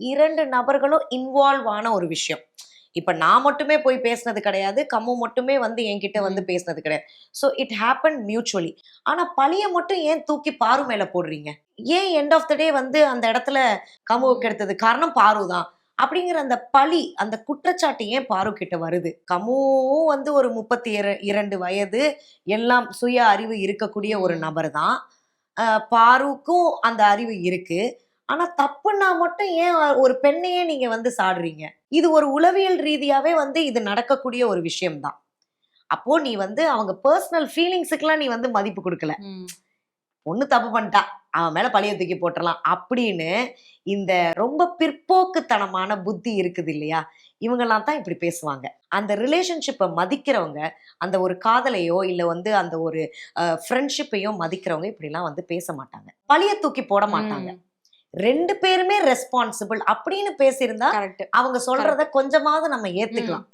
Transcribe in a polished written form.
2 நபர்களும் இன்வால்வ் ஆன ஒரு விஷயம். இப்ப நான் மட்டுமே போய் பேசினது கிடையாது. கம்மு மட்டுமே வந்து என்கிட்ட வந்து பேசினது கிடையாது. So it happen mutually. ஆனா பழிய மட்டும் ஏன் தூக்கி பாரு மேல போடுறீங்க? ஏன் எண்ட் ஆஃப் த டே வந்து அந்த இடத்துல கம்முவுக்கு எடுத்ததுக்கு காரணம் பாரு தான். அப்படிங்கிற அந்த பழி, அந்த குற்றச்சாட்டு ஏன் பாரு கிட்ட வருது? கம்முவும் வந்து ஒரு 32 வயது, எல்லாம் சுய அறிவு இருக்கக்கூடிய ஒரு நபர் தான். அ பாருக்கும் அந்த அறிவு இருக்கு. ஆனா தப்புன்னா மட்டும் ஏன் ஒரு பெண்ணையே நீங்க வந்து சாடுறீங்க? இது ஒரு உளவியல் ரீதியாவே வந்து இது நடக்கக்கூடிய ஒரு விஷயம் தான். அப்போ நீ வந்து அவங்க பெர்சனல் ஃபீலிங்ஸுக்குலாம் நீ வந்து மதிப்பு குடுக்கல. பொண்ணு தப்பு பண்ணிட்டா. அவன் மேல பழிய தூக்கி போட்டுறலாம். அப்படின்னு இந்த ரொம்ப பிற்போக்குத்தனமான புத்தி இருக்குது இல்லையா? இவங்கலாம் தான் இப்படி பேசுவாங்க. அந்த ரிலேஷன்ஷிப்ப மதிக்கிறவங்க, அந்த ஒரு காதலையோ, இல்ல வந்து அந்த ஒரு ஃப்ரெண்ட்ஷிப்பையோ மதிக்கிறவங்க இப்படிலாம் வந்து பேச மாட்டாங்க. பழிய தூக்கி போட மாட்டாங்க. 2 பேருமே ரெஸ்பான்சிபிள் அப்படின்னு பேசியிருந்தா, கரெக்ட். அவங்க சொல்றத கொஞ்சமாவது நம்ம ஏத்துக்கலாம்.